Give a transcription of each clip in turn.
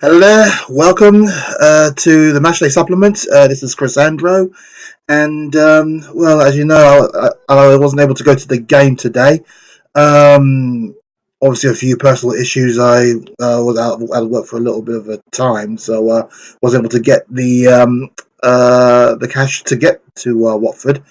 Hello, welcome to the Matchday supplement. This is Chris Andro, and well, as you know, I wasn't able to go to the game today. Um, Obviously, a few personal issues. I was out of work for a little bit of a time, so was able to get the cash to get to Watford,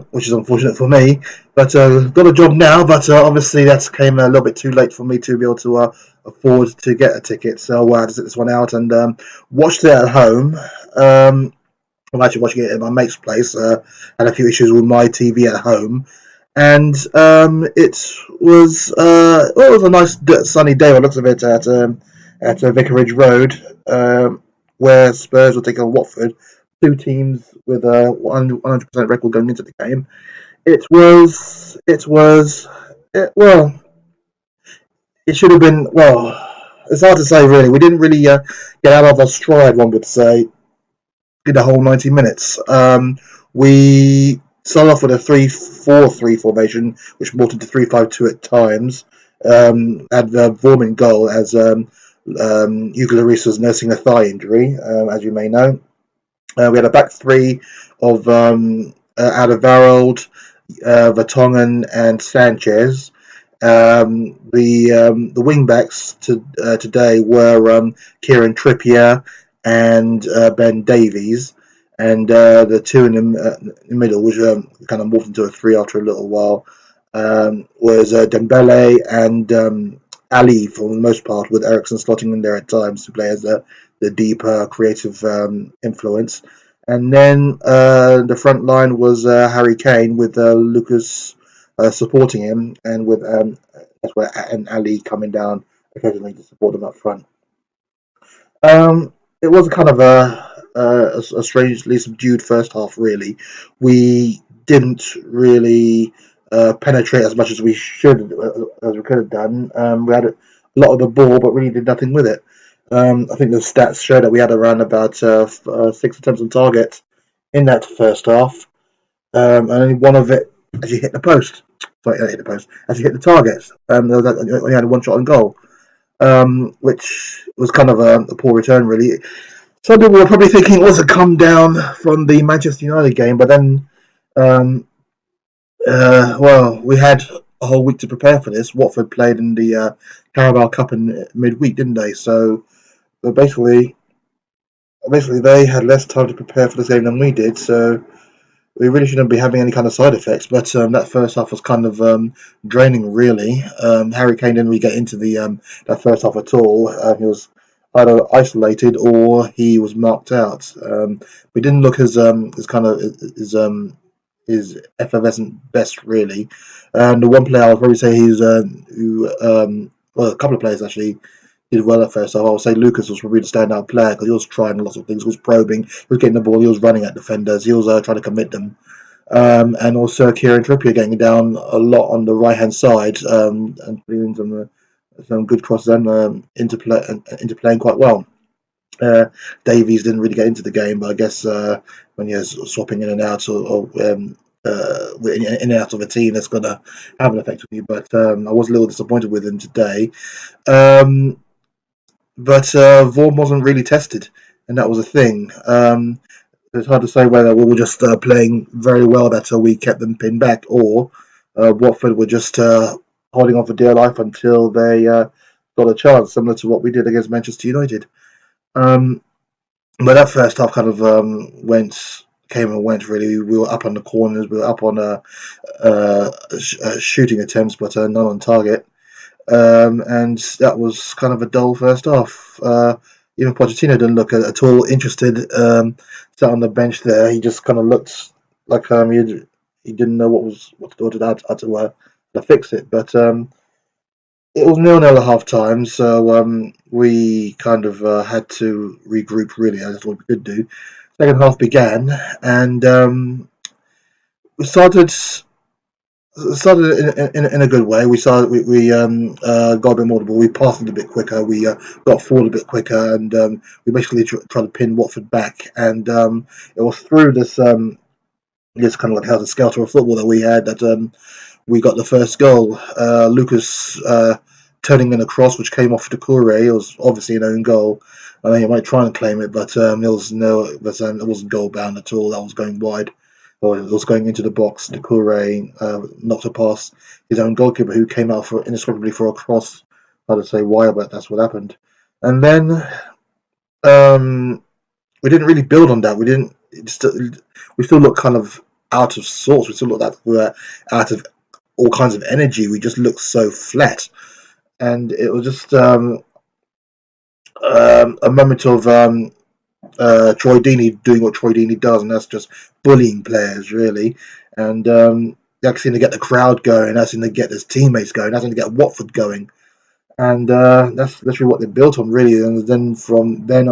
which is unfortunate for me. But got a job now, but obviously that came a little bit too late for me to be able to afford to get a ticket. So I had to sit this one out and watched it at home. I'm actually watching it at my mate's place. Had a few issues with my TV at home, and it was a nice sunny day. By the looks of it at Vicarage Road, where Spurs were taking on Watford, two teams with a 100% record going into the game. Well, it should have been, well, it's hard to say really. We didn't really get out of our stride, one would say, in the whole 90 minutes. We started off with a 3-4-3 formation, which morphed into 3-5-2 at times. Had Vorm in goal as Hugo Lloris was nursing a thigh injury, as you may know. We had a back three of Alderweireld, Vertonghen, and Sanchez. The wing backs today were Kieran Trippier and Ben Davies, and the two in the middle, which kind of morphed into a three after a little while, was Dembele and Ali for the most part, with Eriksen slotting in there at times to play as the deeper creative influence. And then the front line was Harry Kane with Lucas supporting him, and with and Ali coming down occasionally to support him up front. It was kind of a strangely subdued first half. Really, we didn't really penetrate as much as we should, as we could have done. We had a lot of the ball, but really did nothing with it. I think the stats show that we had around about 6 attempts on target in that first half, and only one of it actually hit the post. Sorry, not hit the post. Actually hit the target. Only had one shot on goal, which was kind of a poor return, really. Some people were probably thinking it was a come down from the Manchester United game, but then, um, well, we had a whole week to prepare for this. Watford played in the Carabao Cup in midweek, didn't they? So basically, they had less time to prepare for this game than we did. So we really shouldn't be having any kind of side effects. But that first half was kind of draining, really. Harry Kane didn't really get into the that first half at all. He was either isolated or he was marked out. We didn't look as kind of his effervescent best, really. The one player I'll probably say well, a couple of players actually did well at first half. I would say Lucas was probably the standout player because he was trying lots of things. He was probing, he was getting the ball, he was running at defenders, he was trying to commit them. And also Kieran Trippier getting down a lot on the right hand side, and putting in some good crosses and into playing quite well. Davies didn't really get into the game, but I guess when you're swapping in and out in and out of a team, that's going to have an effect on you. But I was a little disappointed with him today. Um, but Vaughan wasn't really tested, and that was a thing. It's hard to say whether we were just playing very well that we kept them pinned back, or Watford were just holding on for dear life until they got a chance, similar to what we did against Manchester United. Um, but that first half kind of came and went. Really, we were up on the corners, we were up on shooting attempts, but none on target. And that was kind of a dull first half. Even Pochettino didn't look at all interested. Sat on the bench there. He just kind of looked like he didn't know what to do, to fix it. But it was 0-0 at half time, so we kind of had to regroup. Really, that's what we could do. Second half began, and we started in a good way. We got a bit more the ball. We passed it a bit quicker. We got forward a bit quicker, and we basically tried to pin Watford back. And it was through this kind of like helter skelter of football that we had that we got the first goal. Lucas turning in a cross which came off Doucouré. It was obviously an own goal. I mean, he might try and claim it, but it wasn't goal bound at all. That was going wide, or it was going into the box. Doucouré knocked it past his own goalkeeper, who came out for inexplicably for a cross. I'd say why, but that's what happened. And then we didn't really build on that. We still look kind of out of sorts. We still look like we were out of all kinds of energy. We just looked so flat, and it was just a moment of Troy Deeney doing what Troy Deeney does, and that's just bullying players, really. And that's going to get the crowd going. That's going to get his teammates going. That's going to get Watford going. And that's literally what they built on, really. And then from then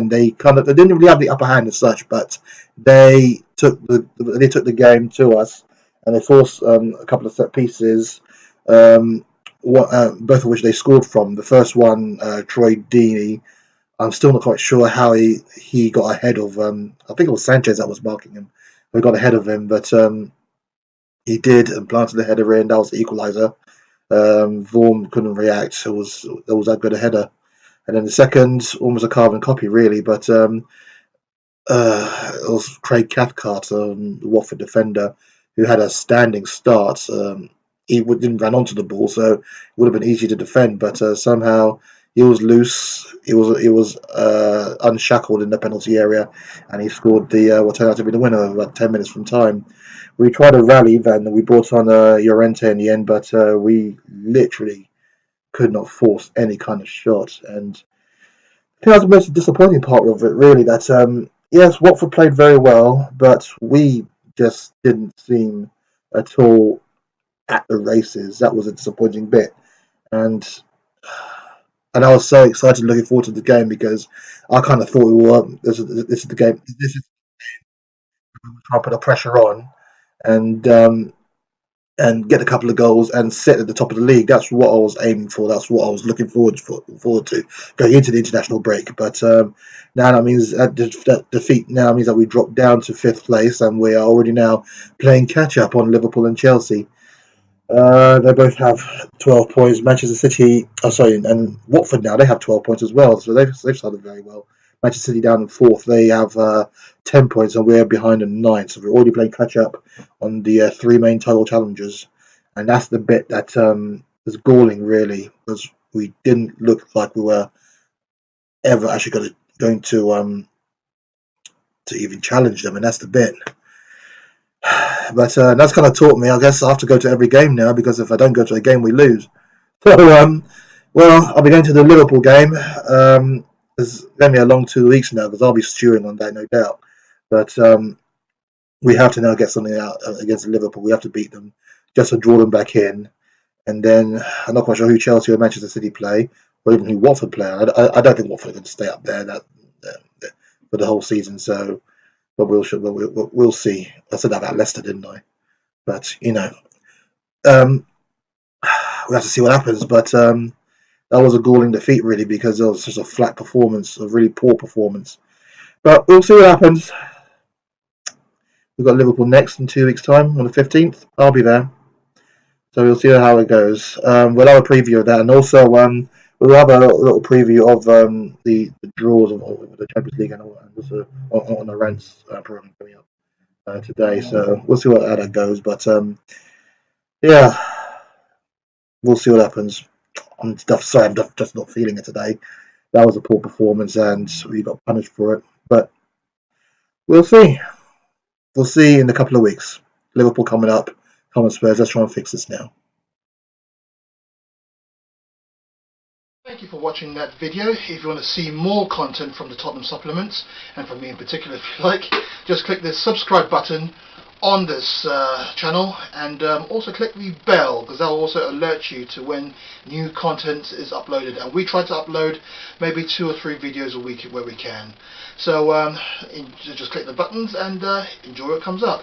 they didn't really have the upper hand as such, but they took the game to us, and they forced a couple of set pieces, both of which they scored from. The first one, Troy Deeney, I'm still not quite sure how he got ahead of. I think it was Sanchez that was marking him. We got ahead of him, but he did and planted the header in. That was the equaliser. Vaughan couldn't react. It was that good a header. And then the second, almost a carbon copy, really, but it was Craig Cathcart, the Watford defender, who had a standing start. He didn't run onto the ball, so it would have been easy to defend. But somehow he was loose. He was unshackled in the penalty area, and he scored what turned out to be the winner about 10 minutes from time. We tried to rally, then we brought on Llorente in the end, but we literally could not force any kind of shot. And I think that's the most disappointing part of it, really. That yes, Watford played very well, but we just didn't seem at all at the races. That was a disappointing bit, and I was so excited, looking forward to the game, because I kind of thought we were. This is the game. This is trying to put the pressure on, and get a couple of goals and sit at the top of the league. That's what I was aiming for. That's what I was looking forward to going into the international break. But now that means that defeat now means that we drop down to 5th place, and we are already now playing catch up on Liverpool and Chelsea. They both have 12 points. Manchester City, and Watford now, they have 12 points as well. So they've started very well. Manchester City down in 4th. They have 10 points, and we're behind in 9th. So we're already playing catch up on the 3 main title challengers. And that's the bit that is galling, really, because we didn't look like we were ever actually going to even challenge them. And that's the bit. But that's kind of taught me, I guess I have to go to every game now, because if I don't go to a game, we lose. So, well, I'll be going to the Liverpool game. It's going to be a long 2 weeks now, because I'll be stewing on that, no doubt. But we have to now get something out against Liverpool. We have to beat them, just to draw them back in. And then I'm not quite sure who Chelsea or Manchester City play, or even who Watford play. I don't think Watford are going to stay up there for the whole season. So. But we'll see. I said that about Leicester, didn't I? But we have to see what happens. But that was a galling defeat, really, because it was just a flat performance, a really poor performance. But we'll see what happens. We've got Liverpool next in 2 weeks' time on the 15th. I'll be there, so we'll see how it goes. We'll have a preview of that, and also we'll have a little preview of the draws of the Champions League and also on the rants program coming up today. So we'll see how that goes. But yeah, we'll see what happens. I'm just not feeling it today. That was a poor performance, and we got punished for it. But we'll see. We'll see in a couple of weeks. Liverpool coming up. Come on, Spurs. Let's try and fix this now. Thank you for watching that video. If you want to see more content from the Tottenham supplements, and from me in particular if you like, just click the subscribe button on this channel, and also click the bell, because that will also alert you to when new content is uploaded. And we try to upload maybe 2 or 3 videos a week where we can. So just click the buttons and enjoy what comes up.